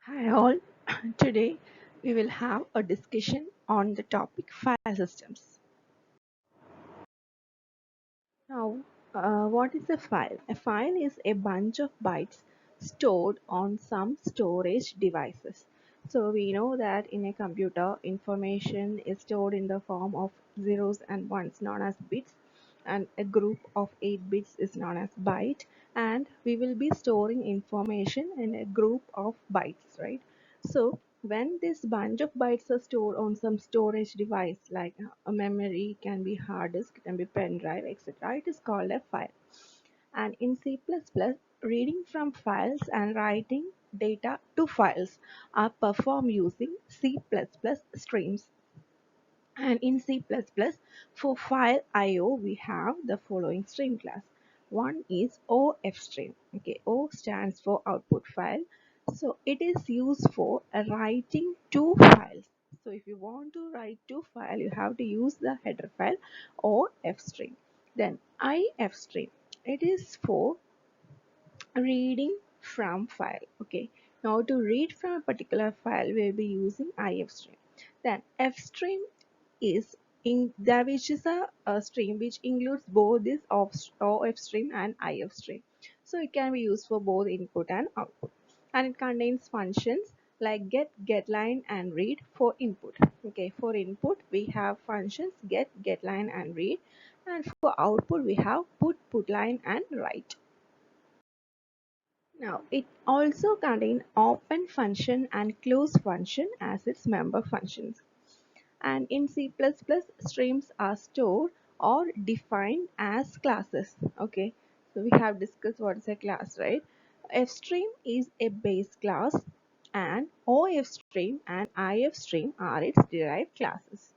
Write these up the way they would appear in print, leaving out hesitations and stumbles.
Hi all, today we will have a discussion on the topic file systems. Now, what is a file? A file is a bunch of bytes stored on some storage devices. So we know that in a computer, information is stored in the form of zeros and ones known as bits, and a group of 8 bits is known as byte, and we will be storing information in a group of bytes, right? So when this bunch of bytes are stored on some storage device like a memory, can be hard disk, can be pen drive, etc., it is called a file. And in C++, reading from files and writing data to files are performed using C++ streams. And in C++, for file IO, we have the following stream class. One is OF stream. Okay, O stands for output file. So it is used for writing two files. So if you want to write two files, you have to use the header file OF stream. Then IF stream. It is for reading from file. Okay, now to read from a particular file, we'll be using IF stream. Then F stream is in there, which is a stream which includes both this OF stream and IF stream. So it can be used for both input and output, and it contains functions like get, getLine, and read for input. Okay, for input we have functions get, getLine, and read, and for output we have put, putLine, and write. Now, it also contains open function and close function as its member functions. And in C++, streams are stored or defined as classes. Okay, so we have discussed what is a class, right? F stream is a base class, and OF stream and IF stream are its derived classes.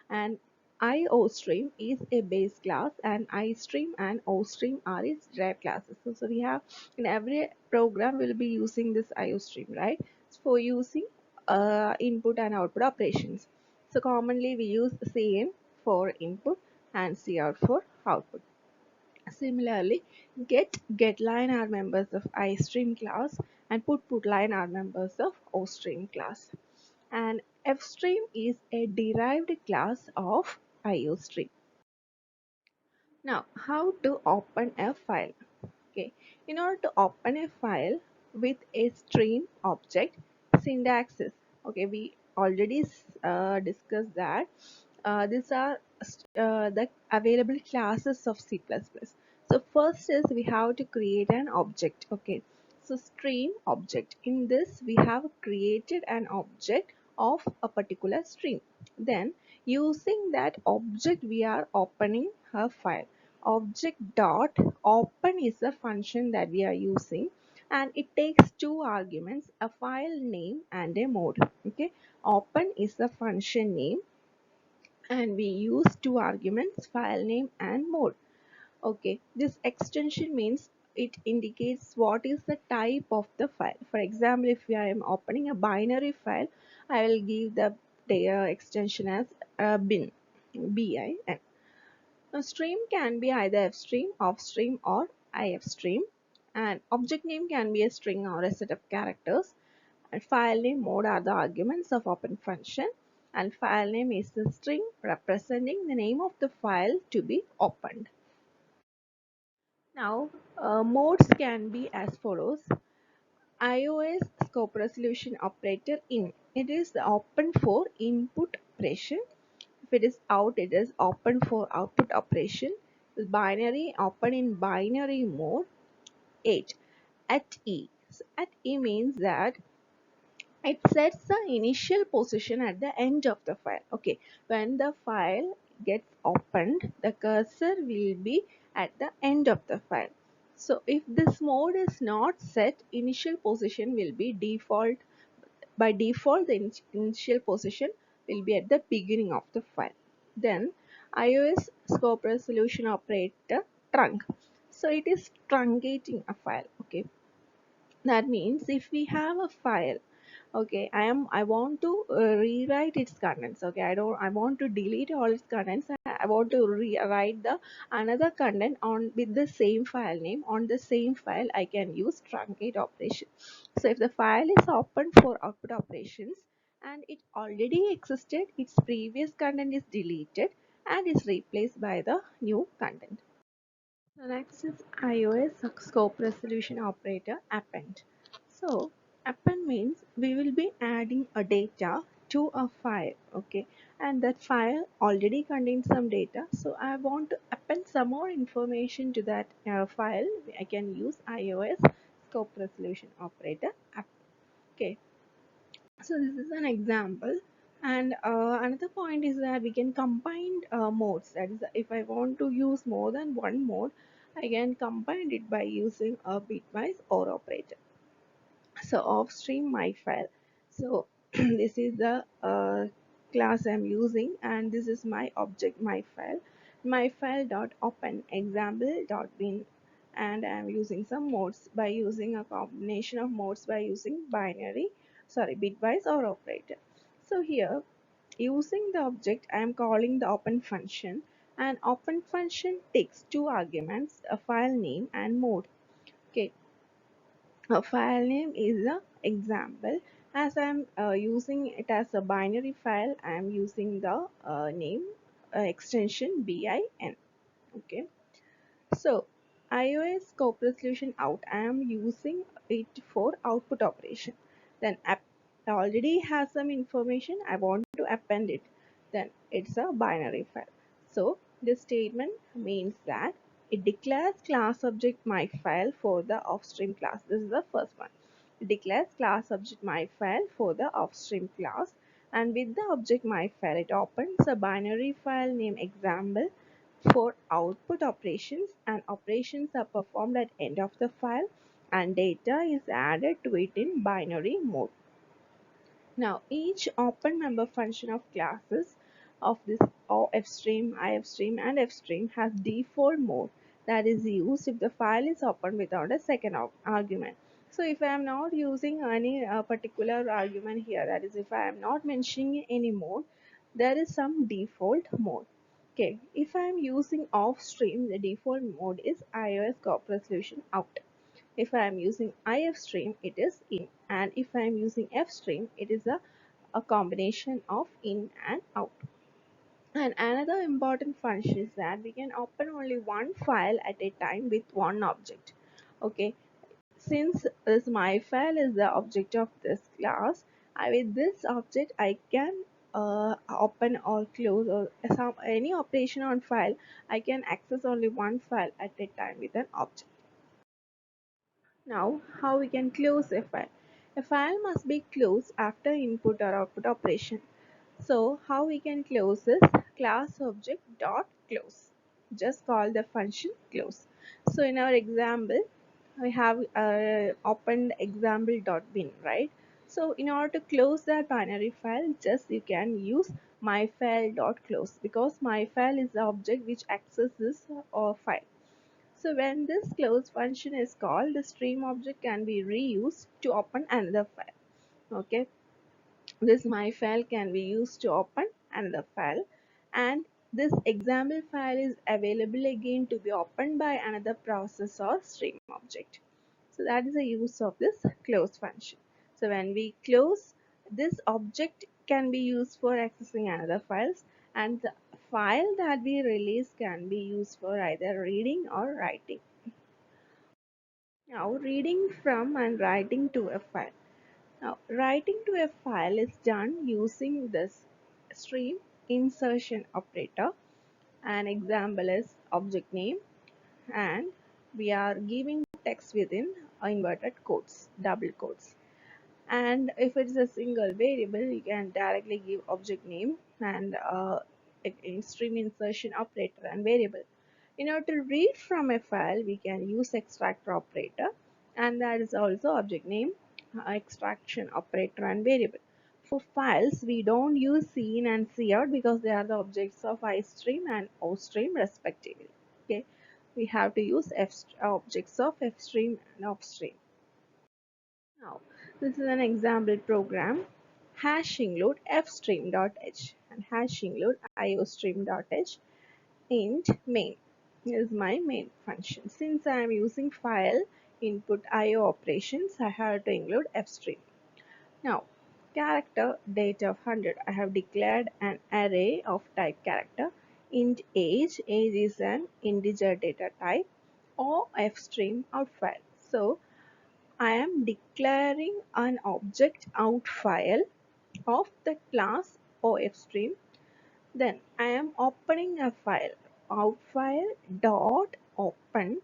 And IO stream is a base class, and I stream and O stream are its derived classes. So we have, in every program we'll be using this IO stream, right, for using input and output operations. So commonly we use cin for input and cout for output. Similarly, get, getLine are members of iStream class, and put, putLine are members of OStream class. And FStream is a derived class of IOStream. Now, how to open a file? Okay, in order to open a file with a stream object, syntax is, okay, we already discussed that these are the available classes of C++. So first is we have to create an object. Okay, so stream object. In this we have created an object of a particular stream. Then using that object we are opening a file. Object dot open is a function that we are using, and it takes two arguments, a file name and a mode. Okay, open is the function name, and we use two arguments, file name and mode. Okay, this extension means it indicates what is the type of the file. For example, if I am opening a binary file, I will give the data extension as bin, bin. A stream can be either f stream, off stream, or if stream, and object name can be a string or a set of characters, and file name, mode are the arguments of open function, and file name is the string representing the name of the file to be opened. Now, modes can be as follows. iOS scope resolution operator in. It is open for input operation. If it is out, it is open for output operation. Binary, open in binary mode. 8. At E. So at E means that it sets the initial position at the end of the file. Okay, when the file gets opened, the cursor will be at the end of the file. So if this mode is not set, initial position will be default. By default, the initial position will be at the beginning of the file. Then iOS scope resolution operator trunc. So it is truncating a file. Okay, that means if we have a file Okay, I want to rewrite its contents. Okay, I want to delete all its contents. I want to rewrite the another content on with the same file name on the same file. I can use truncate operation. So if the file is open for output operations and it already existed, its previous content is deleted and is replaced by the new content. The next is iOS scope resolution operator append. So append means we will be adding a data to a file, okay, and that file already contains some data. So I want to append some more information to that file. I can use iOS scope resolution operator append. Okay, so this is an example. And another point is that we can combine modes. That is, if I want to use more than one mode, I can combine it by using a bitwise or operator. So offstream my file. So this is the class I'm using, and this is my object my file. My file dot open example dot bin, and I'm using some modes by using a combination of modes by using bitwise or operator. So here, using the object, I am calling the open function, and open function takes two arguments, a file name and mode. Okay, a file name is a example. As I'm using it as a binary file, I am using the name extension bin. Okay, so iOS scope resolution out, I am using it for output operation. Then app already has some information, I want to append it. Then it's a binary file. So this statement means that it declares class object my file for the offstream class. This is the first one. It declares class object my file for the offstream class, and with the object my file it opens a binary file named example for output operations, and operations are performed at end of the file and data is added to it in binary mode. Now each open member function of classes of this fstream, ifstream and fstream has default mode that is used if the file is opened without a second argument. So if I am not using any particular argument here, that is if I am not mentioning any mode, there is some default mode. Okay, if I am using off stream, the default mode is iOS cop resolution out. If I am using IF stream, it is in, and if I am using F stream, it is a combination of in and out. And another important function is that we can open only one file at a time with one object. Okay, since this my file is the object of this class, with this object I can open or close or any operation on file. I can access only one file at a time with an object. Now, how we can close a file? A file must be closed after input or output operation. So, how we can close is class object dot close. Just call the function close. So, in our example, we have opened example dot bin, right? So, in order to close that binary file, just you can use myfile dot close, because myfile is the object which accesses file. So when this close function is called, the stream object can be reused to open another file. Okay, this my file can be used to open another file, and this example file is available again to be opened by another process or stream object. So that is the use of this close function. So when we close, this object can be used for accessing another files, and the file that we release can be used for either reading or writing. Now, reading from and writing to a file. Now, writing to a file is done using this stream insertion operator. An example is object name, and we are giving text within inverted quotes, double quotes. And if it's a single variable, you can directly give object name and in stream insertion operator and variable. In order to read from a file, we can use extractor operator, and that is also object name, extraction operator and variable. For files, we don't use cin and cout because they are the objects of istream and ostream respectively. Okay, we have to use objects of fstream and offstream. Now, This is an example program. Hash include fstream.h and hash include iostream.h int main is my main function. Since I am using file input IO operations, I have to include fstream. Now, character data of 100. I have declared an array of type character. Int age. Age is an integer data type or fstream out file. So, I am declaring an object out file of the class ofstream. Then I am opening a file. Out file dot open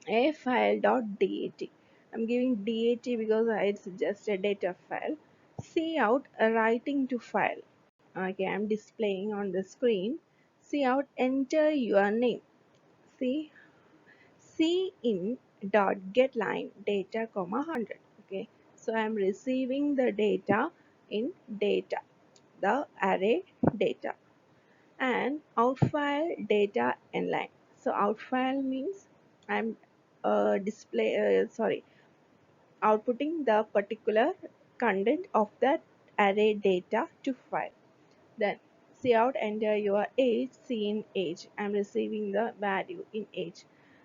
a file dot dat. I'm giving dat because it's just a data file. Cout writing to file. Okay, I'm displaying on the screen. Cout enter your name. See cin dot get line data comma 100. Okay, so I'm receiving the data in data, the array data, and out file data inline. So out file means I'm outputting the particular content of that array data to file. Then cout enter your age, in age. I'm receiving the value in age,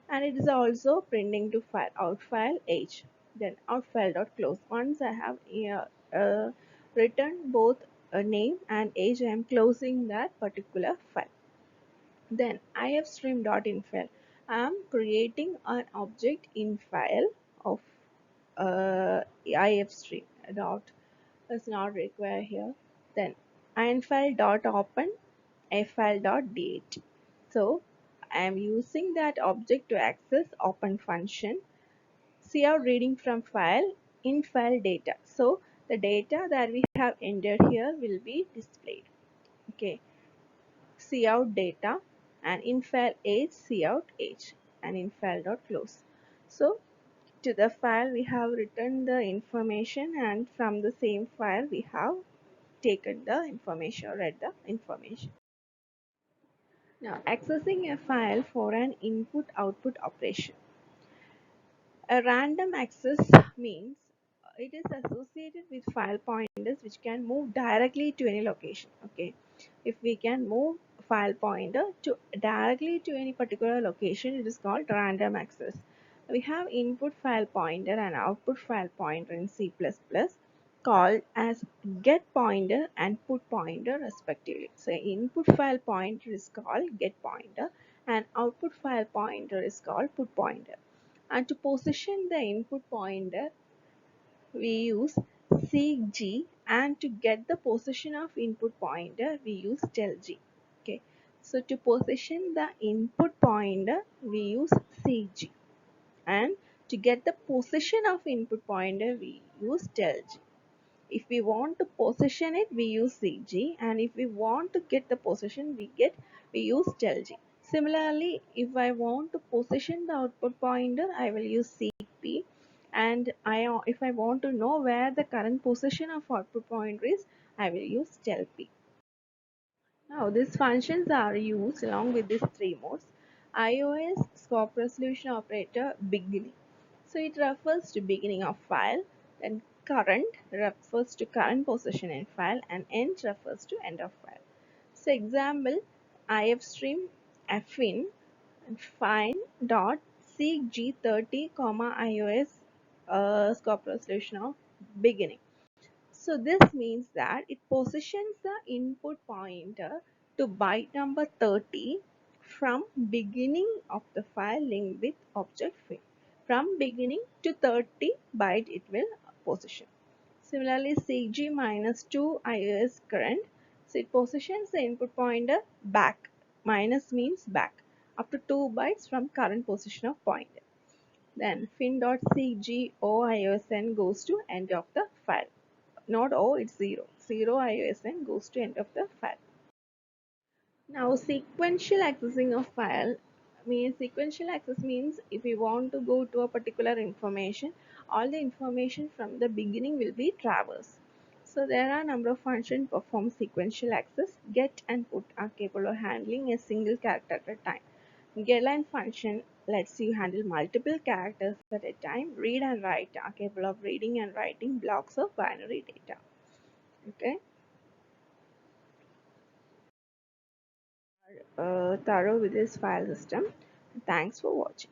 and it is also printing to file out file age. Then out file dot close. Once I have written both a name and age, I am closing that particular file. Then ifstream.infile. I am creating an object in file of ifstream dot is not required here. Then infile dot open file dot date. So I am using that object to access open function. Cout reading from file in file data. So the data that we have entered here will be displayed. Okay. Cout data and infile age cout age and infile dot close. So to the file we have written the information, and from the same file we have taken the information or read the information. Now accessing a file for an input output operation. A random access means it is associated with file pointers which can move directly to any location. Okay, if we can move file pointer to directly to any particular location, it is called random access. We have input file pointer and output file pointer in C++ called as get pointer and put pointer respectively. So input file pointer is called get pointer and output file pointer is called put pointer. And to position the input pointer, we use seekg, and to get the position of input pointer, we use telg. Okay, so to position the input pointer, we use seekg, and to get the position of input pointer, we use telg. If we want to position it, we use CG, and if we want to get the position, we use telg. Similarly, if I want to position the output pointer, I will use CP, and if I want to know where the current position of output pointer is, I will use telp. Now, these functions are used along with these three modes. iOS scope resolution operator beginning. So it refers to beginning of file, then current refers to current position in file, and end refers to end of file. So example, ifstream fin and find dot seek g30 comma iOS scope resolution of beginning. So this means that it positions the input pointer to byte number 30 from beginning of the file linked with object fin. From beginning to 30 byte it will position. Similarly, CG minus 2 iOS current. So it positions the input pointer back. Minus means back up to 2 bytes from current position of pointer. Then fin.cg OIOSN goes to end of the file. Not O, it's 0. 0 IOSN goes to end of the file. Now sequential accessing of file means sequential access means if we want to go to a particular information, all the information from the beginning will be traversed. So there are a number of functions perform sequential access. Get and put are capable of handling a single character at a time. Getline function lets you handle multiple characters at a time, read and write, are capable of reading and writing blocks of binary data. Okay, thorough with this file system. Thanks for watching.